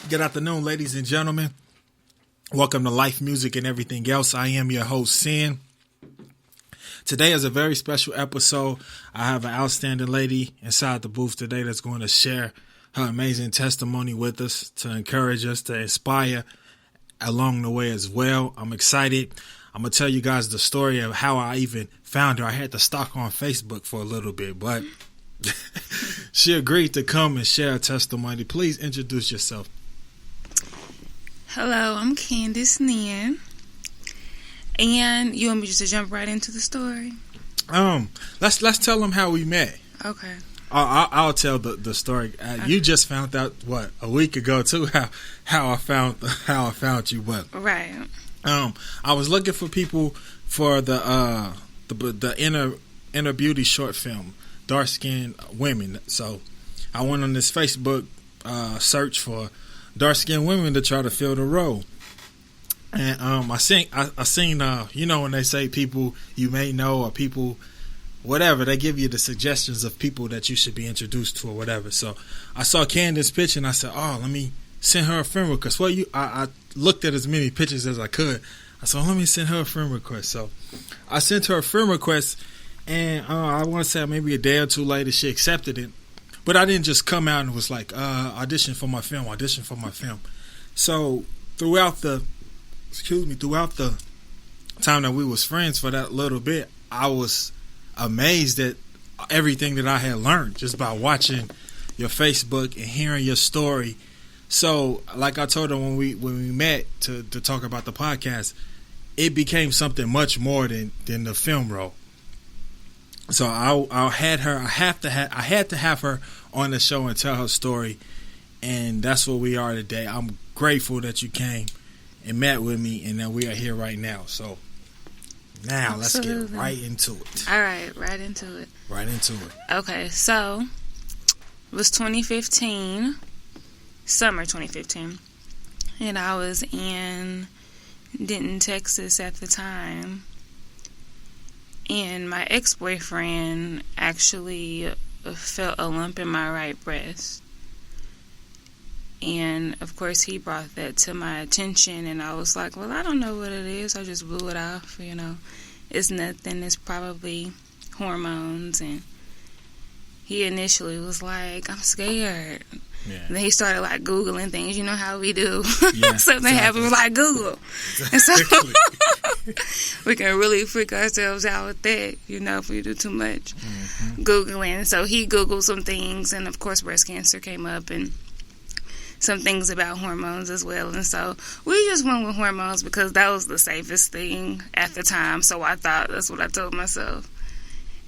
Good afternoon, ladies and gentlemen. Welcome to Life, Music, and Everything Else. I am your host, Sin. Today is a very special episode. I have an outstanding lady inside the booth today that's going to share her amazing testimony with us to encourage us, to inspire along the way as well. I'm excited. I'm going to tell you guys the story of how I even found her. I had to stalk her on Facebook for a little bit, but she agreed to come and share her testimony. Please introduce yourself. Hello, I'm Candace Nin. And you want me just to jump right into the story? Let's tell them how we met. Okay. I'll tell the story. Okay. You just found out a week ago too how I found you. But right. I was looking for people for the inner beauty short film, dark skinned women. So I went on this Facebook search for dark skinned women to try to fill the role. And I seen you know when they say people you may know or people whatever, they give you the suggestions of people that you should be introduced to or whatever. So I saw Candace's picture and I said, oh, let me send her a friend request. Well, I looked at as many pictures as I could. I said, let me send her a friend request. So I sent her a friend request, and I want to say maybe a day or two later she accepted it. But I didn't just come out and was like, audition for my film. So throughout the time that we was friends for that little bit, I was amazed at everything that I had learned just by watching your Facebook and hearing your story. So like I told her when we met to talk about the podcast, it became something much more than the film role. So I had to have her on the show and tell her story, and that's what we are today. I'm grateful that you came and met with me, and that we are here right now. So now Absolutely. Let's get right into it. All right, right into it. Okay, so it was 2015, summer 2015, and I was in Denton, Texas at the time. And my ex-boyfriend actually felt a lump in my right breast. And, of course, he brought that to my attention. And I was like, well, I don't know what it is. I just blew it off, you know. It's nothing. It's probably hormones. And he initially was like, I'm scared. Yeah. And then he started like Googling things. You know how we do. Yeah, something happens, like Google. Exactly. And so we can really freak ourselves out with that, you know, if we do too much Googling. So he Googled some things, and of course breast cancer came up and some things about hormones as well. And so we just went with hormones because that was the safest thing at the time. So I thought, that's what I told myself.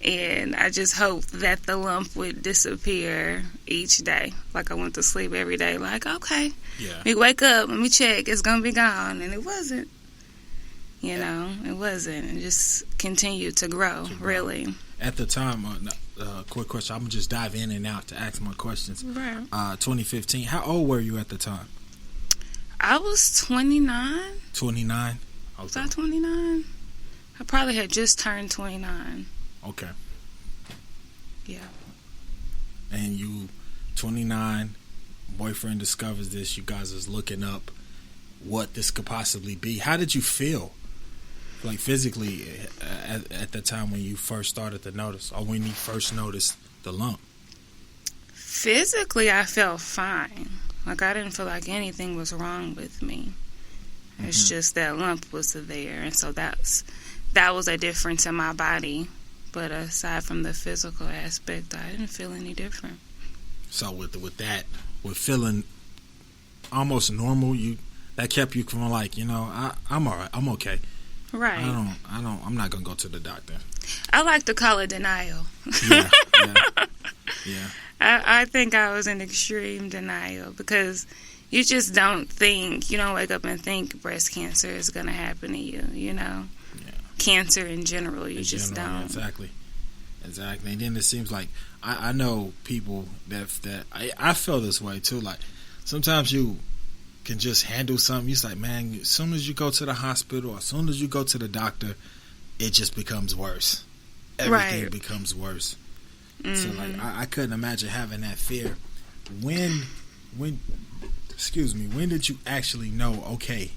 And I just hoped that the lump would disappear each day. Like I went to sleep every day, like, okay, let me wake up, let me check, it's going to be gone. And it wasn't. You know, it wasn't. It just continued to grow, really. At the time, quick question, I'm going to just dive in and out to ask my questions. Right. 2015, how old were you at the time? I was 29. 29? Okay. Was I 29? I probably had just turned 29. Okay. Yeah. And you, 29, boyfriend discovers this. You guys is looking up what this could possibly be. How did you feel, like physically, at the time when you first started to notice, or when you first noticed the lump? Physically, I felt fine. Like I didn't feel like anything was wrong with me. It's just that lump was there, and so that was a difference in my body. But aside from the physical aspect, I didn't feel any different. So with feeling almost normal, that kept you from like, you know, I'm all right, I'm okay. Right. I'm not gonna go to the doctor. I like to call it denial. Yeah. I think I was in extreme denial because you just don't think, you don't wake up and think breast cancer is gonna happen to you, you know. Cancer in general, you just don't. Exactly. And then it seems like I know people that I feel this way too. Like sometimes you can just handle something. You're like, man, as soon as you go to the hospital or as soon as you go to the doctor, it just becomes worse. Everything becomes worse. So like I couldn't imagine having that fear. When excuse me, when did you actually know, okay,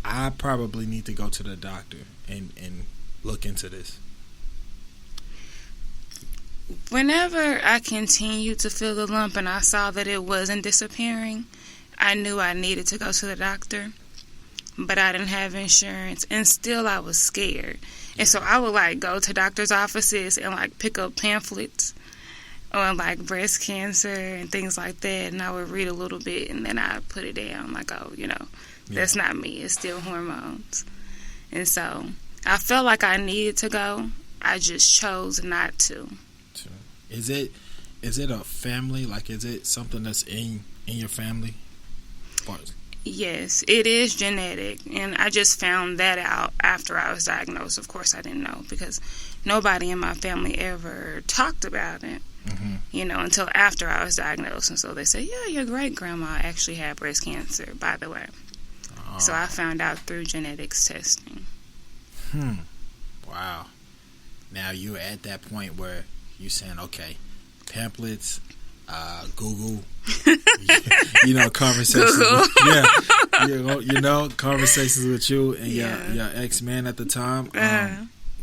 I probably need to go to the doctor and look into this? Whenever I continued to feel the lump and I saw that it wasn't disappearing, I knew I needed to go to the doctor. But I didn't have insurance, and still I was scared. And so I would, like, go to doctor's offices and, like, pick up pamphlets on, like, breast cancer and things like that, and I would read a little bit, and then I'd put it down, like, oh, that's not me. It's still hormones. And so I felt like I needed to go. I just chose not to. Is it a family? Like, is it something that's in your family? Yes, it is genetic, and I just found that out after I was diagnosed. Of course, I didn't know because nobody in my family ever talked about it, until after I was diagnosed. And so they said, yeah, your great-grandma actually had breast cancer, by the way. So I found out through genetics testing. Wow. Now you're at that point where you're saying, okay, pamphlets, Google, conversations. Google. Conversations with you and your ex-man at the time.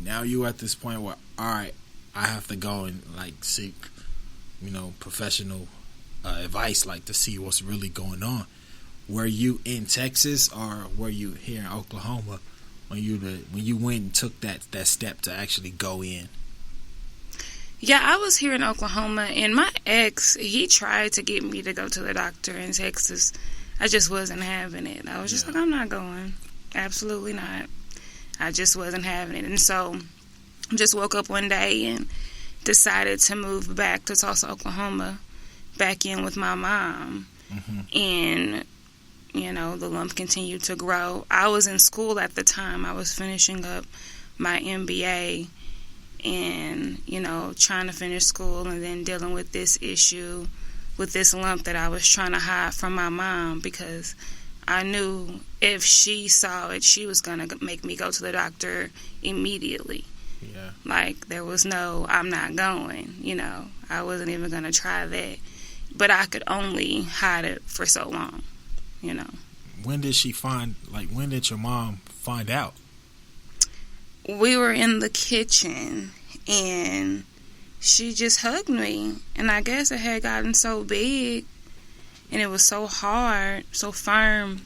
Now you at this point where, all right, I have to go and like seek, professional advice, like to see what's really going on. Were you in Texas or were you here in Oklahoma when you went and took that step to actually go in? Yeah, I was here in Oklahoma, and my ex, he tried to get me to go to the doctor in Texas. I just wasn't having it. I was just like, I'm not going. Absolutely not. I just wasn't having it. And so I just woke up one day and decided to move back to Tulsa, Oklahoma, back in with my mom. And, the lump continued to grow. I was in school at the time. I was finishing up my MBA. And, trying to finish school and then dealing with this issue, with this lump that I was trying to hide from my mom because I knew if she saw it, she was going to make me go to the doctor immediately. Yeah. Like, there was no, I'm not going, I wasn't even going to try that. But I could only hide it for so long, When did your mom find out? We were in the kitchen, and she just hugged me. And I guess it had gotten so big, and it was so hard, so firm,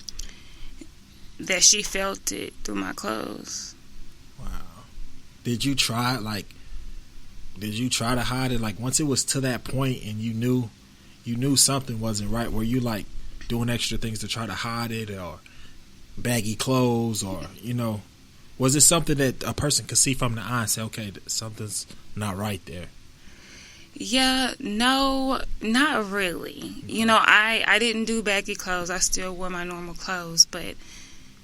that she felt it through my clothes. Wow. Did you try to hide it? Like, once it was to that point and you knew something wasn't right, were you, like, doing extra things to try to hide it, or baggy clothes, or, was it something that a person could see from the eye and say, okay, something's not right there? Yeah, no, not really. I didn't do baggy clothes. I still wore my normal clothes. But,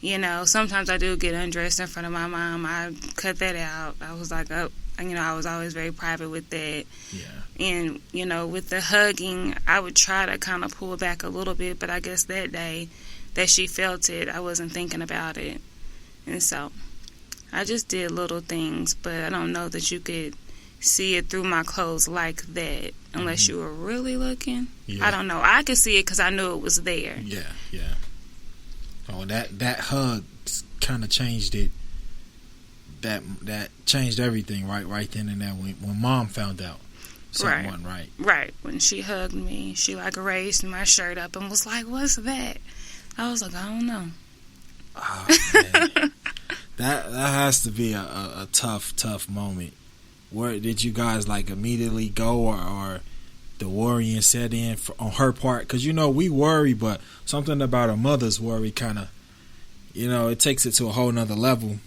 sometimes I do get undressed in front of my mom. I cut that out. I was like, I was always very private with that. Yeah. And, with the hugging, I would try to kind of pull back a little bit. But I guess that day that she felt it, I wasn't thinking about it. And so I just did little things, but I don't know that you could see it through my clothes like that unless you were really looking. Yeah. I don't know. I could see it because I knew it was there. Yeah. Oh, that hug kind of changed it. That changed everything right then and there when Mom found out something wasn't right. Right. When she hugged me, she like raised my shirt up and was like, "What's that?" I was like, "I don't know." Oh, man. That has to be a tough moment. Where did you guys like immediately go, or the worrying set in on her part? Because we worry, but something about a mother's worry kind of, it takes it to a whole nother level.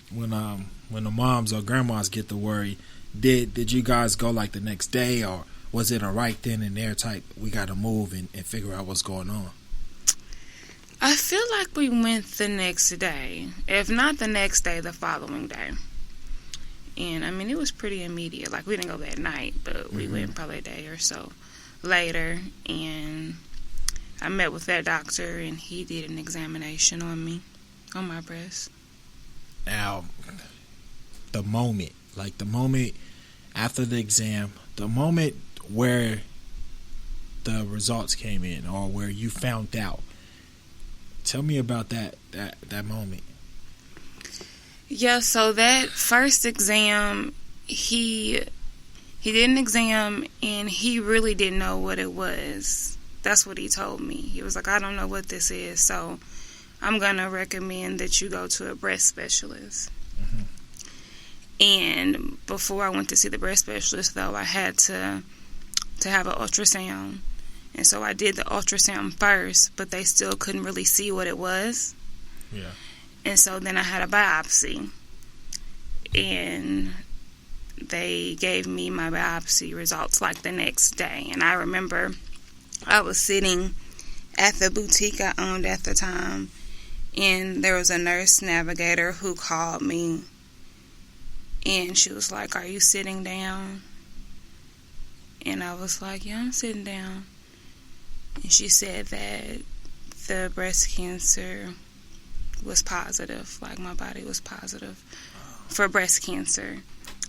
When the moms or grandmas get the worry, did you guys go like the next day, or was it a right then and there type? We got to move and figure out what's going on. I feel like we went the next day. If not the next day, the following day. And, it was pretty immediate. Like, we didn't go that night, but we went probably a day or so later. And I met with that doctor, and he did an examination on me, on my breast. Now, the moment after the exam, the moment where the results came in, or where you found out. Tell me about that moment. Yeah, so that first exam, he did an exam and he really didn't know what it was. That's what he told me. He was like, I don't know what this is, so I'm going to recommend that you go to a breast specialist. Mm-hmm. And before I went to see the breast specialist, though, I had to have an ultrasound. And so I did the ultrasound first, but they still couldn't really see what it was. Yeah. And so then I had a biopsy. And they gave me my biopsy results like the next day. And I remember I was sitting at the boutique I owned at the time, and there was a nurse navigator who called me, and she was like, are you sitting down? And I was like, yeah, I'm sitting down. And she said that the breast cancer was positive, like my body was positive for breast cancer.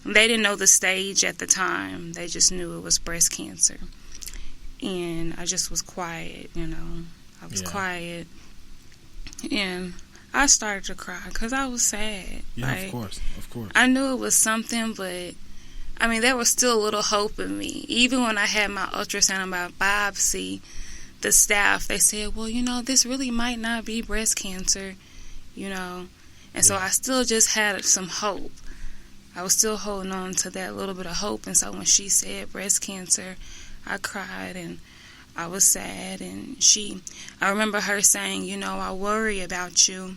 They didn't know the stage at the time. They just knew it was breast cancer. And I just was quiet, I was quiet. And I started to cry because I was sad. Yeah, like, of course. I knew it was something, but, there was still a little hope in me. Even when I had my ultrasound and my biopsy, the staff, they said, well, this really might not be breast cancer, And so I still just had some hope. I was still holding on to that little bit of hope. And so when she said breast cancer, I cried and I was sad. And I remember her saying, I worry about you.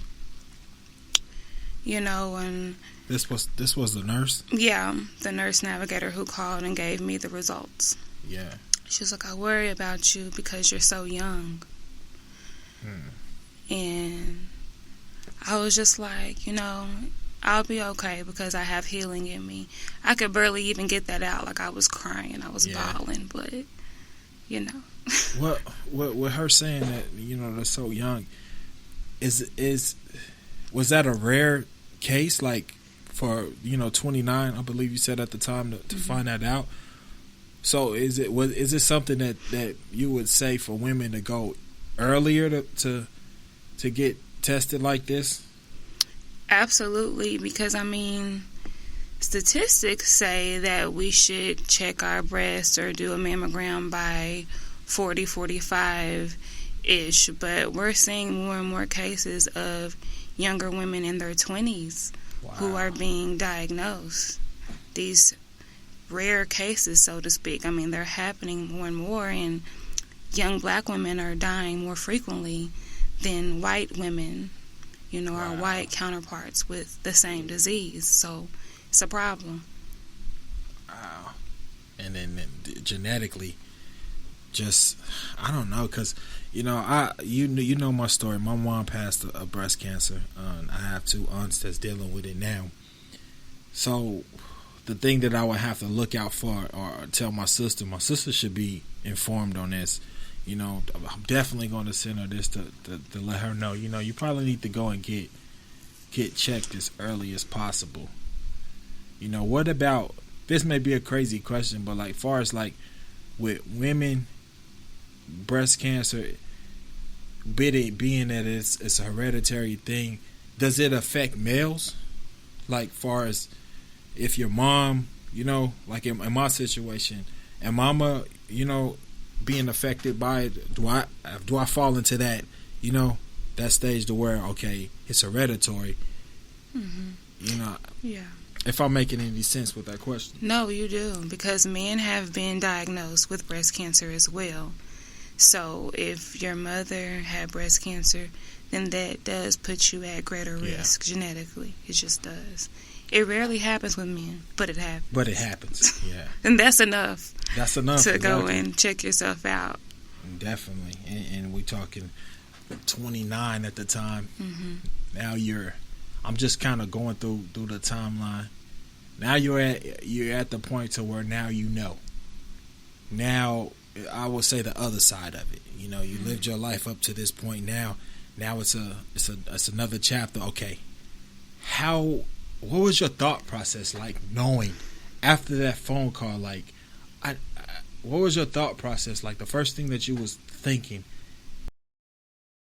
And this was the nurse? Yeah, the nurse navigator who called and gave me the results. Yeah. She was like, I worry about you because you're so young. And I was just like, I'll be okay because I have healing in me. I could barely even get that out. Like, I was crying. I was bawling. But, What with her saying that, they're so young, was that a rare case? Like, for, 29, I believe you said at the time, to mm-hmm. find that out? So is it something that you would say for women to go earlier to get tested like this? Absolutely, because statistics say that we should check our breasts or do a mammogram by 40, 45-ish, but we're seeing more and more cases of younger women in their 20s who are being diagnosed. These rare cases, so to speak, they're happening more and more, and young black women are dying more frequently than white women, our white counterparts with the same disease. So it's a problem. Wow. And then genetically, just, I don't know, because, you know my story. My mom passed a breast cancer. I have 2 aunts that's dealing with it now. So the thing that I would have to look out for or tell my sister should be informed on this. I'm definitely going to send her this to let her know, you probably need to go and get checked as early as possible. What about, this may be a crazy question, but like far as like with women, breast cancer, being that it's a hereditary thing, does it affect males? Like far as if your mom, like in my situation, and mama, being affected by it, do I fall into that, that stage to where, okay, it's hereditary? Mm-hmm. Yeah. If I'm making any sense with that question. No, you do, because men have been diagnosed with breast cancer as well. So if your mother had breast cancer, then that does put you at greater risk genetically. It just does. It rarely happens with men, but it happens. Yeah. And that's enough. That's enough to go and check yourself out. Definitely. And we're talking 29 at the time. Mm-hmm. Now I'm just kind of going through the timeline. Now you're at the point to where now Now I would say the other side of it. You mm-hmm. lived your life up to this point. Now it's another chapter. Okay. What was your thought process like, knowing after that phone call? Like, what was your thought process? Like the first thing that you was thinking